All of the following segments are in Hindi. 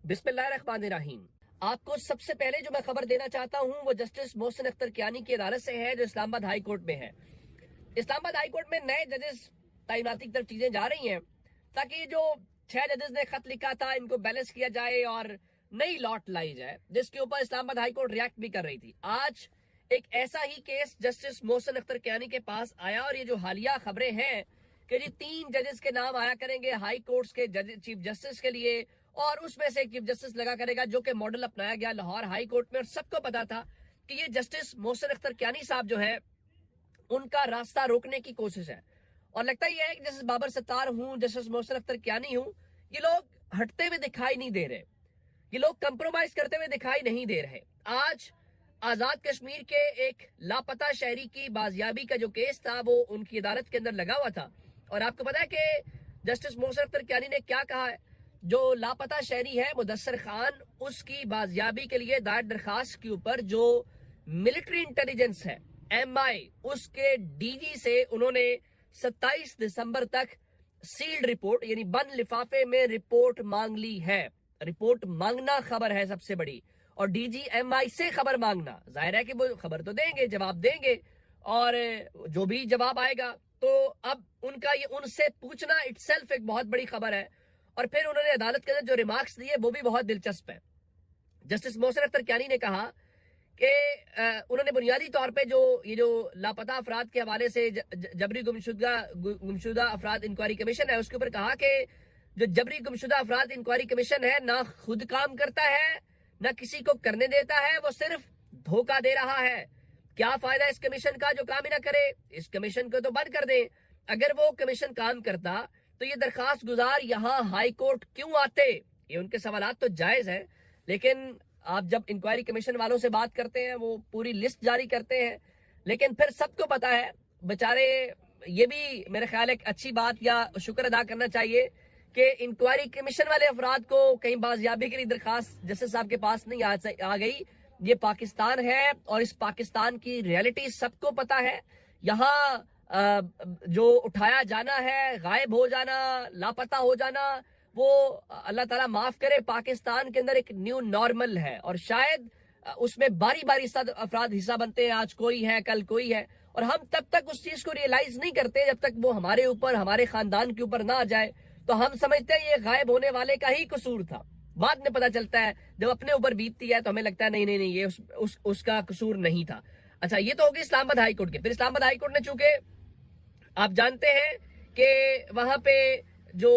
बिस्मिल्लाहिर्रहमानिर्रहीम। आपको सबसे पहले जो मैं खबर देना चाहता हूं वो जस्टिस मोहसिन अख्तर कियानी की अदालत से है, जो इस्लामाबाद हाई कोर्ट में है। इस्लामाबाद हाई कोर्ट में नए जजेस तैनाती की तरफ चीजें जा रही हैं, ताकि जो 6 जजेस ने खत लिखा था इनको बैलेंस किया जाए और नई लॉट लाई जाए, जिसके ऊपर इस्लामाबाद हाई कोर्ट रिएक्ट भी कर रही थी। आज एक ऐसा ही केस जस्टिस मोहसिन अख्तर कियानी के पास आया, और ये जो हालिया खबरें हैं कि जी 3 जजेस के नाम आया करेंगे हाई कोर्ट्स के चीफ जस्टिस के लिए, और उसमें से एक चीफ जस्टिस लगा करेगा, जो कि मॉडल अपनाया गया लाहौर हाई कोर्ट में। और सबको पता था कि ये जस्टिस मोहसिन अख्तर कियानी साहब जो है उनका रास्ता रोकने की कोशिश है। और लगता ही है कि जस्टिस बाबर सत्तार हूं, जस्टिस मोहसिन अख्तर कियानी हूं, ये लोग हटते हुए दिखाई नहीं दे रहे, ये लोग कंप्रोमाइज करते हुए दिखाई नहीं दे रहे। आज आजाद कश्मीर के एक लापता शहरी की बाजियाबी का जो केस था वो उनकी अदालत के अंदर लगा हुआ था, और आपको पता है कि जस्टिस मोहसिन अख्तर कियानी ने क्या कहा है। जो लापता शहरी है मुदस्सर खान, उसकी बाजियाबी के लिए दायर दरखास्त के ऊपर जो मिलिट्री इंटेलिजेंस है MI, उसके DG से उन्होंने 27 दिसंबर तक सील्ड रिपोर्ट यानी बंद लिफाफे में रिपोर्ट मांग ली है। रिपोर्ट मांगना खबर है सबसे बड़ी, और DG MI से खबर मांगना, जाहिर है कि वो खबर तो देंगे, जवाब देंगे, और जो भी जवाब आएगा तो अब उनका ये उनसे पूछना इटसेल्फ एक बहुत बड़ी खबर है। और फिर उन्होंने अदालत के अंदर जो रिमार्क्स दिए वो भी बहुत दिलचस्प है। जस्टिस मोहसिन अख्तर कियानी ने कहा कि उन्होंने बुनियादी तौर पे जो ये जो लापता अफराद के हवाले से जबरी गुमशुदा अफराद इंक्वायरी कमीशन है, उसके ऊपर कहा कि जो जबरी गुमशुदा अफराद इंक्वायरी कमीशन है ना खुद काम करता है ना किसी को करने देता है, वो सिर्फ धोखा दे रहा है। क्या फायदा इस कमीशन का जो काम ही ना करे, इस कमीशन को तो बंद कर दे। अगर वो कमीशन काम करता तो ये दरखास्त गुजार यहाँ हाई कोर्ट क्यों आते। ये उनके सवालात तो जायज है, लेकिन आप जब इंक्वायरी कमीशन वालों से बात करते हैं वो पूरी लिस्ट जारी करते हैं, लेकिन फिर सबको पता है बेचारे, ये भी मेरे ख्याल एक अच्छी बात या शुक्र अदा करना चाहिए कि इंक्वायरी कमीशन वाले अफराद को कहीं बाजियाबी के लिए दरखास्त जस्टिस साहब के पास नहीं आ गई। ये पाकिस्तान है और इस पाकिस्तान की रियलिटी सबको पता है। यहाँ जो उठाया जाना है, गायब हो जाना, लापता हो जाना, वो अल्लाह ताला माफ करे पाकिस्तान के अंदर एक न्यू नॉर्मल है, और शायद उसमें बारी बारी अफराद हिस्सा बनते हैं। आज कोई है, कल कोई है, और हम तब तक उस चीज को रियलाइज नहीं करते जब तक वो हमारे ऊपर, हमारे खानदान के ऊपर ना आ जाए। तो हम समझते हैं ये गायब होने वाले का ही कसूर था। बाद में पता चलता है जब अपने ऊपर बीतती है तो हमें लगता है नहीं नहीं नहीं, ये उसका कसूर नहीं था। अच्छा, ये तो होगी इस्लामाबाद हाई कोर्ट के। फिर इस्लामाबाद हाई कोर्ट ने, चूंकि आप जानते हैं कि वहां पे जो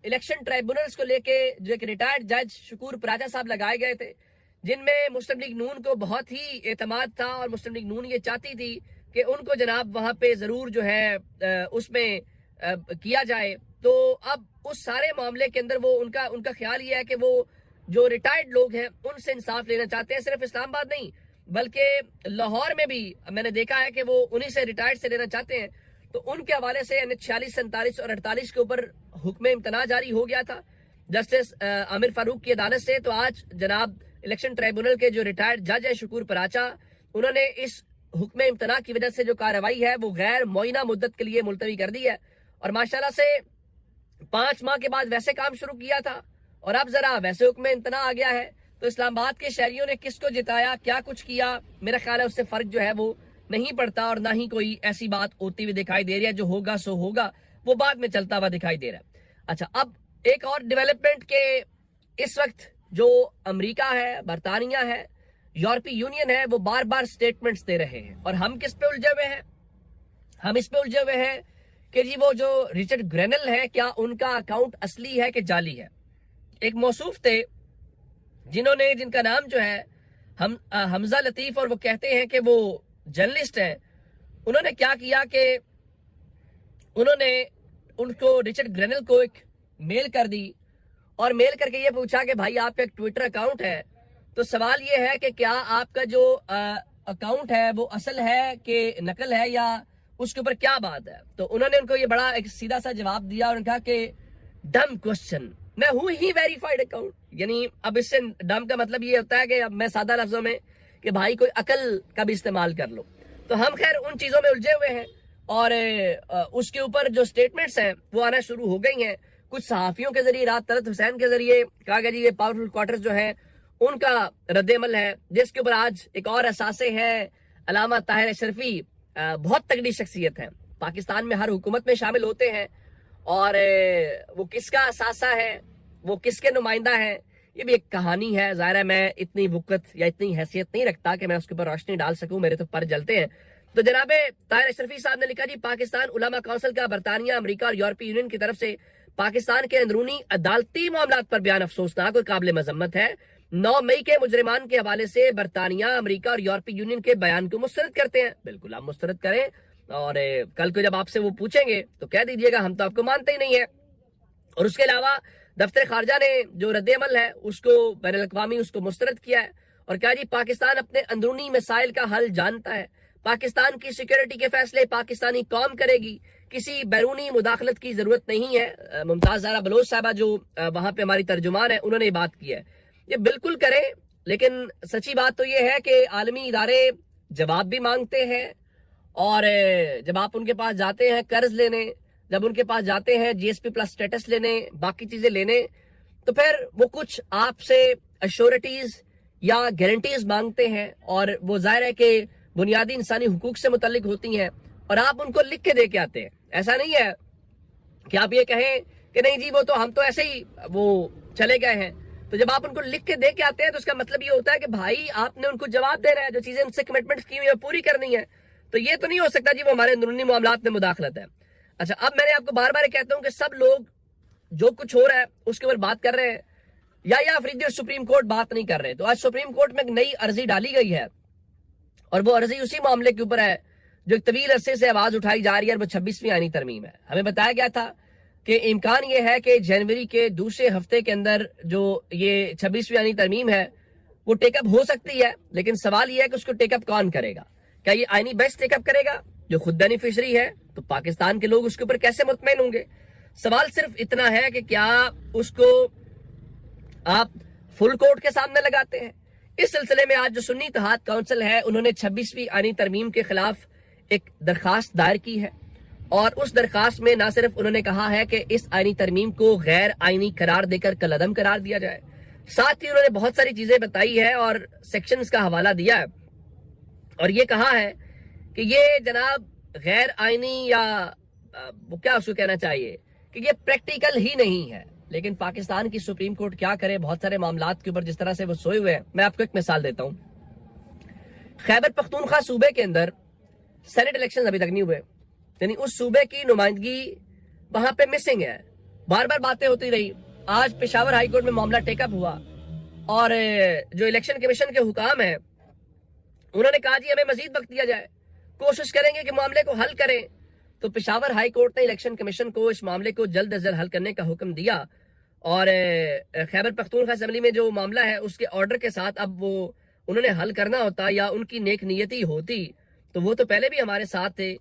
इलेक्शन ट्राइब्यूनल्स को लेके जो एक रिटायर्ड जज शकूर पराजा साहब लगाए गए थे, जिनमें मुस्लिम लीग नून को बहुत ही एतमाद था, और मुस्लिम लीग नून ये चाहती थी कि उनको जनाब वहां पे जरूर जो है उसमें किया जाए। तो अब उस सारे मामले के अंदर वो उनका ख्याल ये है कि वो जो रिटायर्ड लोग हैं उनसे इंसाफ लेना चाहते हैं। सिर्फ इस्लामाबाद नहीं बल्कि लाहौर में भी मैंने देखा है कि वो उन्हीं से रिटायर्ड से लेना चाहते हैं। तो उनके हवाले से 46, 47 और 48 के ऊपर हुक्म इम्तना जारी हो गया था जस्टिस आमिर फारूक की अदालत से। तो आज जनाब इलेक्शन ट्राइब्यूनल के जो रिटायर्ड जज है शकूर पराचा, उन्होंने इस हुक्म इम्तना की वजह से जो कार्रवाई है वो गैर मुअय्यना मुद्दत के लिए मुलतवी कर दी है। और माशाल्लाह से 5 माह के बाद वैसे काम शुरू किया था, और अब जरा वैसे हुक्म इम्तना आ गया है। तो इस्लामाबाद के शहरियों ने किसको जिताया, क्या कुछ किया, मेरा ख्याल है उससे फर्क जो है वो नहीं पड़ता, और ना ही कोई ऐसी बात होती हुई दिखाई दे रही है। जो होगा सो होगा, वो बाद में चलता हुआ दिखाई दे रहा है। अच्छा, अब एक और डेवलपमेंट के इस वक्त जो अमेरिका है, बरतानिया है, यूरोपीय यूनियन है, वो बार बार स्टेटमेंट्स दे रहे हैं, और हम किस पे उलझे हुए हैं, हम इस पे उलझे हुए हैं कि जी वो जो रिचर्ड ग्रेनल है, क्या उनका अकाउंट असली है कि जाली है। एक मौसूफ थे जिनका नाम जो है हमजा लतीफ, और वो कहते हैं कि वो जर्नलिस्ट है। उन्होंने क्या किया कि उन्होंने उनको रिचर्ड ग्रेनल को एक मेल कर दी, और मेल करके ये पूछा कि भाई आपका एक ट्विटर अकाउंट है, तो सवाल ये है कि क्या आपका जो अकाउंट है वो असल है कि नकल है, या उसके ऊपर क्या बात है। तो उन्होंने उनको ये बड़ा एक सीधा सा जवाब दिया, और कहा कि डम क्वेश्चन, मैं हूं ही वेरीफाइड अकाउंट। यानी अब इससे डम का मतलब ये होता है कि अब मैं सादा लफ्जों में कि भाई कोई अकल का भी इस्तेमाल कर लो। तो हम खैर उन चीजों में उलझे हुए हैं, और उसके ऊपर जो स्टेटमेंट्स हैं वो आना शुरू हो गई हैं। कुछ सहाफियों के जरिए, रात तलत हुसैन के जरिए कहा गया जी ये पावरफुल क्वार्टर्स जो है उनका रद्देमल है, जिसके ऊपर आज एक और असासे है अलामा ताहिर अशरफी, बहुत तगड़ी शख्सियत है, पाकिस्तान में हर हुकूमत में शामिल होते हैं, और वो किसका असासा है, वो किसके नुमाइंदा है, ये भी एक कहानी है। ज़ाहिर है मैं इतनी वक़्त या इतनी हैसियत नहीं रखता कि मैं उसके ऊपर रोशनी डाल सकूं, मेरे तो पर जलते हैं। तो जनाब ताहिर अशरफी साहब ने लिखा जी, पाकिस्तान उलमा काउंसिल का बरतानिया, अमेरिका और यूरोपीय यूनियन की तरफ से पाकिस्तान के अंदरूनी अदालती मामलात पर बयान अफसोसनाक और काबिल मजम्मत है। 9 मई के मुजरिमान के हवाले से बरतानिया, अमेरिका और यूरोपीय यूनियन के बयान को मुस्तरद करते हैं। बिल्कुल आप मुस्तरद करें, और कल को जब आपसे वो पूछेंगे तो कह दीजिएगा हम तो आपको मानते ही नहीं है। और उसके अलावा दफ्तर खारजा ने जो रद्देमल है उसको बैनुल अक़वामी उसको मुस्तरद किया है और कहा जी पाकिस्तान अपने अंदरूनी मसाइल का हल जानता है, पाकिस्तान की सिक्योरिटी के फैसले पाकिस्तानी कौम करेगी, किसी बैरूनी मुदाखलत की जरूरत नहीं है। मुमताज ज़हरा बलोच साहबा जो वहां पे हमारी तर्जुमान है उन्होंने ये बात की है, ये बिल्कुल करें, लेकिन सच्ची बात तो ये है कि आलमी इदारे जवाब भी मांगते हैं, और जब आप उनके पास जाते हैं कर्ज लेने, जब उनके पास जाते हैं जीएसपी प्लस स्टेटस लेने, बाकी चीजें लेने, तो फिर वो कुछ आपसे अश्योरिटीज या गारंटीज मांगते हैं, और वो जाहिर है कि बुनियादी इंसानी हुकूक से मुतल्लिक होती हैं, और आप उनको लिख के दे के आते हैं। ऐसा नहीं है कि आप ये कहें कि नहीं जी वो तो हम तो ऐसे ही वो चले गए हैं। तो जब आप उनको लिख के दे के आते हैं तो उसका मतलब ये होता है कि भाई आपने उनको जवाब देना है, जो चीजें उनसे कमिटमेंट की हुई है पूरी करनी है। तो ये तो नहीं हो सकता जी वो हमारे अंदरूनी मामलात में मुदाखलत है। अच्छा, अब मैंने आपको बार बार कहता हूं कि सब लोग जो कुछ हो रहा है उसके ऊपर बात कर रहे हैं, या अफरीदी और सुप्रीम कोर्ट बात नहीं कर रहे। तो आज सुप्रीम कोर्ट में एक नई अर्जी डाली गई है, और वो अर्जी उसी मामले के ऊपर है जो एक तवील अरसे से आवाज उठाई जा रही है, और वो 26वीं आईनी तरमीम है। हमें बताया गया था कि इम्कान ये है कि जनवरी के दूसरे हफ्ते के अंदर जो ये 26वीं आईनी तरमीम है वो टेकअप हो सकती है, लेकिन सवाल ये है कि उसको टेकअप कौन करेगा। क्या ये आईनी बेंच टेकअप करेगा जो खुद बेनिफिशरी है? तो पाकिस्तान के लोग उसके ऊपर कैसे मुतमईन होंगे? सवाल सिर्फ इतना है कि क्या उसको आप फुल कोर्ट के सामने लगाते हैं? इस सिलसिले में आज जो सुन्नी इत्तेहाद काउंसिल है उन्होंने 26वीं आईनी तरमीम के खिलाफ एक दरखास्त दायर की है, और उस दरखास्त में ना सिर्फ उन्होंने कहा है कि इस आईनी तरमीम को गैर आईनी करार देकर कलअदम करार दिया जाए, साथ ही उन्होंने बहुत सारी चीजें बताई है और सेक्शंस का हवाला दिया है, और ये कहा है कि ये जनाब गैर आईनी या वो क्या उसको कहना चाहिए कि ये प्रैक्टिकल ही नहीं है। लेकिन पाकिस्तान की सुप्रीम कोर्ट क्या करे बहुत सारे मामलात के ऊपर, जिस तरह से वो सोए हुए हैं। मैं आपको एक मिसाल देता हूं, खैबर पख्तूनख्वा सूबे के अंदर सेनेट इलेक्शन अभी तक नहीं हुए, यानी उस सूबे की नुमाइंदगी वहां पे मिसिंग है। बार बार बातें होती रही, आज पेशावर हाई कोर्ट में मामला टेकअप हुआ, और जो इलेक्शन कमीशन के हुकाम है उन्होंने कहा जी हमें मजीद वक्त दिया जाए, कोशिश करेंगे कि मामले को हल करें। तो पेशावर हाई कोर्ट ने इलेक्शन कमीशन को इस मामले को जल्द अज जल्द हल करने का हुक्म दिया, और खैबर पख्तूनख्वा असेंबली में जो मामला है उसके ऑर्डर के साथ अब वो उन्होंने हल करना होता, या उनकी नेक नियति होती तो वो तो पहले भी हमारे साथ थे।